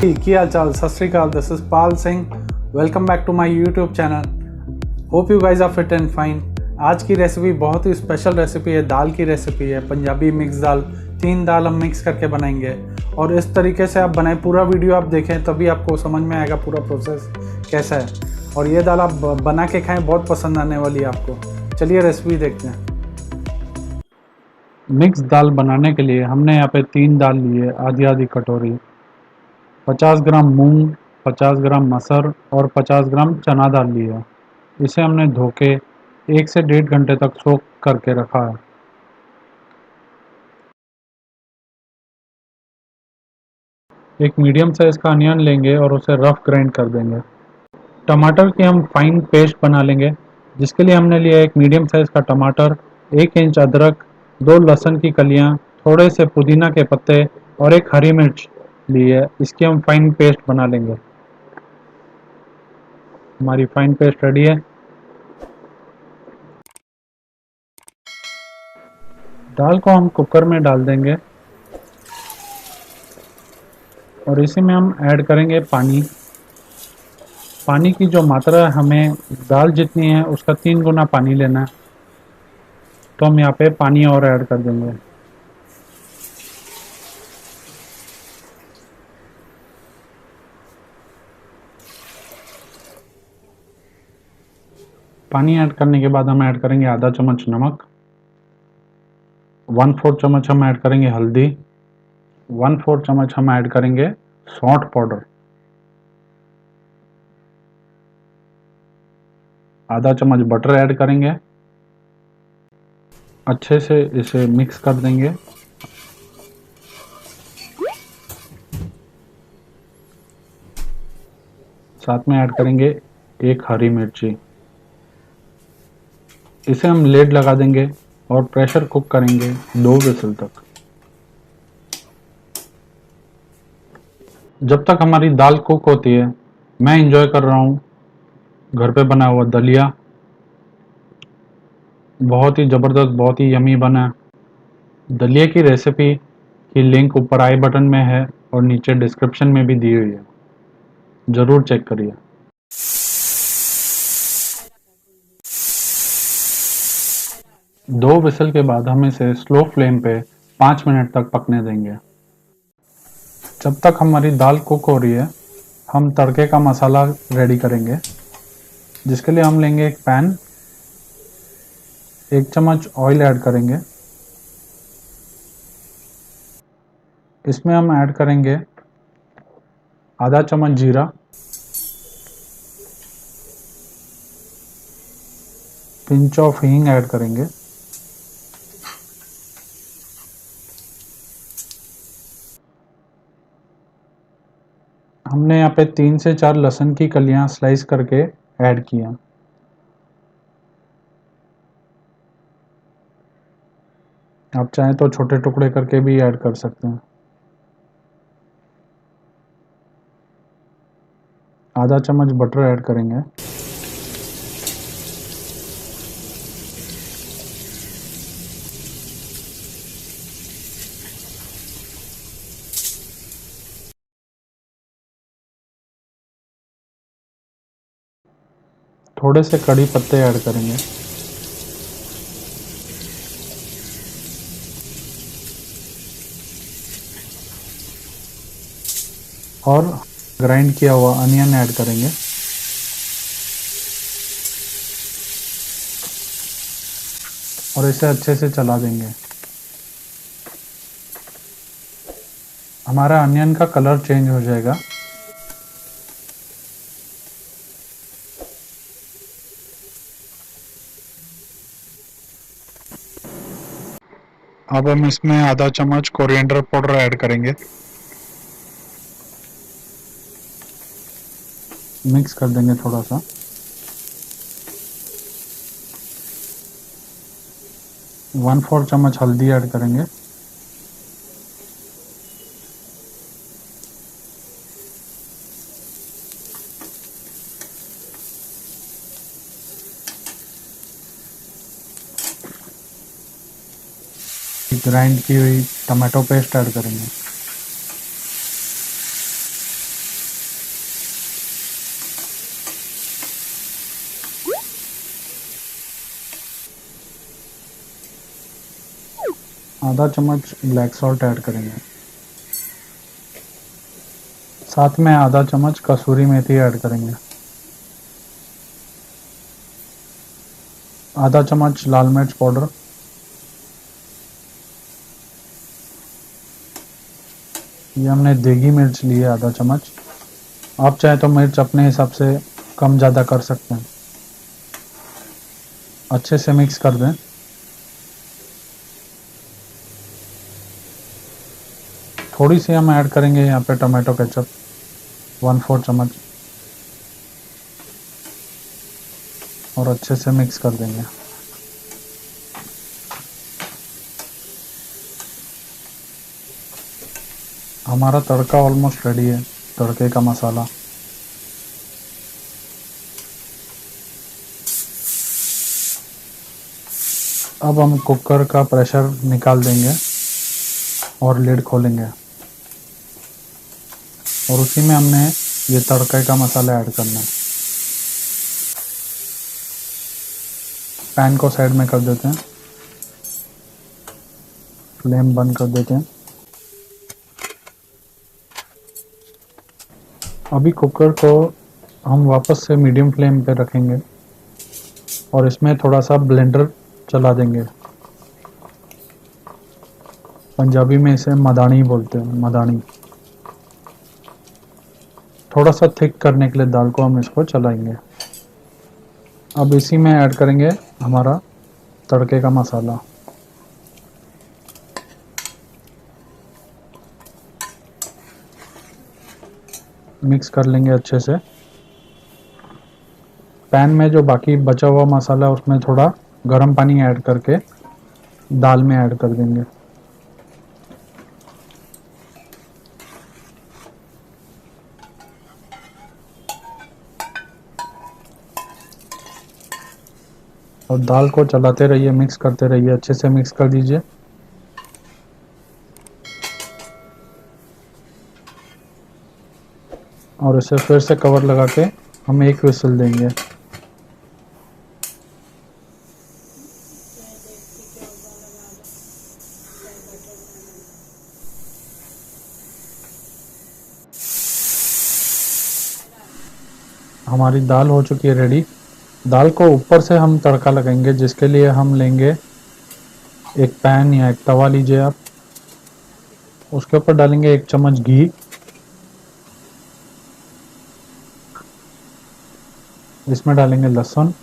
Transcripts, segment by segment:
की हाल चाल, Sat Sri Akal. This is Pal Singh. Welcome back to my YouTube channel. Hope you guys are fit and fine. आज की recipe बहुत ही special recipe है। दाल की रेसिपी है, पंजाबी मिक्स दाल। 3 दाल हम मिक्स करके बनाएंगे और इस तरीके से आप बनाएं। पूरा वीडियो आप देखें तभी आपको समझ में आएगा पूरा प्रोसेस कैसा है। और ये दाल आप बना के खाएं, बहुत पसंद आने वाली है आपको। चलिए रेसिपी देखते हैं। मिक्स दाल बनाने के लिए हमने यहाँ पे 3 दाल ली है, आधी आधी कटोरी। 50 ग्राम मूंग, 50 ग्राम मसर और 50 ग्राम चना दाल ली है। इसे हमने धो के 1 से 1.5 घंटे तक सोक करके रखा है। एक मीडियम साइज का अनियन लेंगे और उसे रफ ग्राइंड कर देंगे। टमाटर की हम फाइन पेस्ट बना लेंगे, जिसके लिए हमने लिया एक मीडियम साइज का टमाटर, 1 इंच अदरक, 2 लहसुन की कलियां, थोड़े से पुदीना के पत्ते और एक हरी मिर्च ली है। इसकी हम फाइन पेस्ट बना लेंगे। हमारी फाइन पेस्ट रेडी है। दाल को हम कुकर में डाल देंगे और इसी में हम ऐड करेंगे पानी। पानी की जो मात्रा है, हमें दाल जितनी है उसका 3 गुना पानी लेना है, तो हम यहाँ पे पानी और ऐड कर देंगे। पानी ऐड करने के बाद हम ऐड करेंगे आधा चम्मच नमक, 1/4 चम्मच हम ऐड करेंगे हल्दी, 1/4 चम्मच हम ऐड करेंगे सौंठ पाउडर, आधा चम्मच बटर ऐड करेंगे। अच्छे से इसे मिक्स कर देंगे। साथ में ऐड करेंगे 1 हरी मिर्ची। इसे हम लेड लगा देंगे और प्रेशर कुक करेंगे 2 विसल तक। जब तक हमारी दाल कुक होती है, मैं एंजॉय कर रहा हूँ घर पे बना हुआ दलिया। बहुत ही ज़बरदस्त, बहुत ही यमी बना है। दलिया की रेसिपी की लिंक ऊपर आई बटन में है और नीचे डिस्क्रिप्शन में भी दी हुई है, ज़रूर चेक करिए। दो विसल के बाद हम इसे स्लो फ्लेम पे 5 मिनट तक पकने देंगे। जब तक हमारी दाल कुक हो रही है, हम तड़के का मसाला रेडी करेंगे, जिसके लिए हम लेंगे एक पैन, 1 चम्मच ऑयल ऐड करेंगे। इसमें हम ऐड करेंगे आधा चम्मच जीरा, पिंच ऑफ हींग ऐड करेंगे, हमने यहाँ पे 3 से 4 लहसुन की कलियां स्लाइस करके ऐड किया। आप चाहें तो छोटे टुकड़े करके भी ऐड कर सकते हैं। आधा चम्मच बटर ऐड करेंगे। थोड़े से कड़ी पत्ते ऐड करेंगे। और ग्राइंड किया हुआ अनियन ऐड करेंगे। और इसे अच्छे से चला देंगे। हमारा अनियन का कलर चेंज हो जाएगा। अब हम इसमें आधा चम्मच कोरिएंडर पाउडर ऐड करेंगे। मिक्स कर देंगे थोड़ा सा। वन फोर चम्मच हल्दी ऐड करेंगे। ग्राइंड की हुई टमाटो पेस्ट ऐड करेंगे। आधा चम्मच ब्लैक सॉल्ट ऐड करेंगे। साथ में आधा चम्मच कसूरी मेथी ऐड करेंगे। आधा चम्मच लाल मिर्च पाउडर। ये हमने देगी मिर्च ली है आधा चम्मच। आप चाहे तो मिर्च अपने हिसाब से कम ज़्यादा कर सकते हैं। अच्छे से मिक्स कर दें। थोड़ी सी हम ऐड करेंगे यहाँ पे टमाटो केचप, 1/4 चम्मच, और अच्छे से मिक्स कर देंगे। हमारा तड़का ऑलमोस्ट रेडी है, तड़के का मसाला। अब हम कुकर का प्रेशर निकाल देंगे और लिड खोलेंगे, और उसी में हमने ये तड़के का मसाला ऐड करना है। पैन को साइड में कर देते हैं, फ्लेम बंद कर देते हैं। अभी कुकर को हम वापस से मीडियम फ्लेम पे रखेंगे और इसमें थोड़ा सा ब्लेंडर चला देंगे। पंजाबी में इसे मदानी बोलते हैं, मदानी। थोड़ा सा थिक करने के लिए दाल को हम इसको चलाएंगे। अब इसी में ऐड करेंगे हमारा तड़के का मसाला। मिक्स कर लेंगे अच्छे से। पैन में जो बाकी बचा हुआ मसाला है उसमें थोड़ा गर्म पानी ऐड करके दाल में ऐड कर देंगे। और दाल को चलाते रहिए, मिक्स करते रहिए, अच्छे से मिक्स कर दीजिए। और इसे फिर से कवर लगा के हम एक विसल देंगे। हमारी दाल हो चुकी है रेडी। दाल को ऊपर से हम तड़का लगाएंगे, जिसके लिए हम लेंगे एक पैन या एक तवा लीजिए आप। उसके ऊपर डालेंगे 1 चम्मच घी। इसमें डालेंगे लहसुन,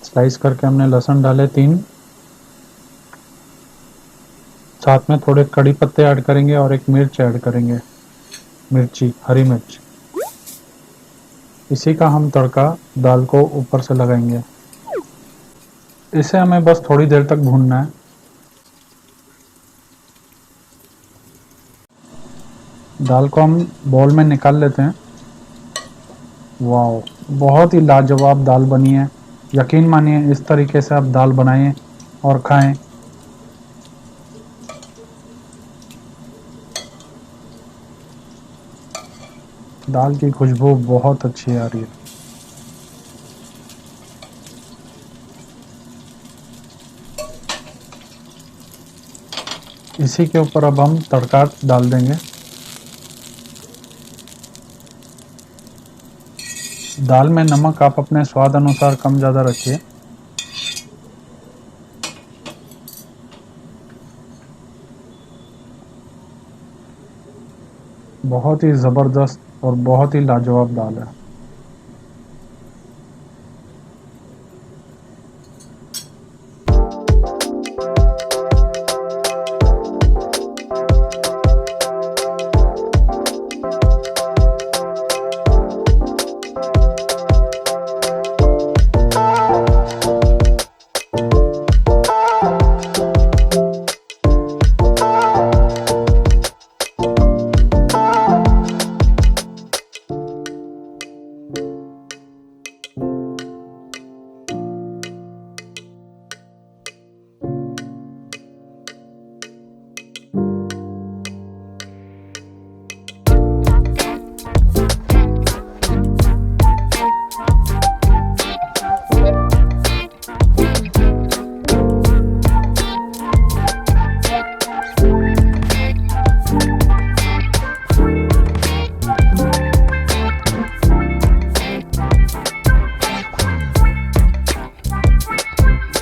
स्लाइस करके हमने लहसुन डाले 3। साथ में थोड़े कड़ी पत्ते ऐड करेंगे और एक मिर्च ऐड करेंगे, मिर्ची, हरी मिर्च। इसी का हम तड़का दाल को ऊपर से लगाएंगे। इसे हमें बस थोड़ी देर तक भूनना है। दाल को हम बाउल में निकाल लेते हैं। वाह, बहुत ही लाजवाब दाल बनी है। यकीन मानिए, इस तरीके से आप दाल बनाएं और खाएं। दाल की खुशबू बहुत अच्छी आ रही है। इसी के ऊपर अब हम तड़का डाल देंगे। दाल में नमक आप अपने स्वाद अनुसार कम ज़्यादा रखिए। बहुत ही ज़बरदस्त और बहुत ही लाजवाब दाल है।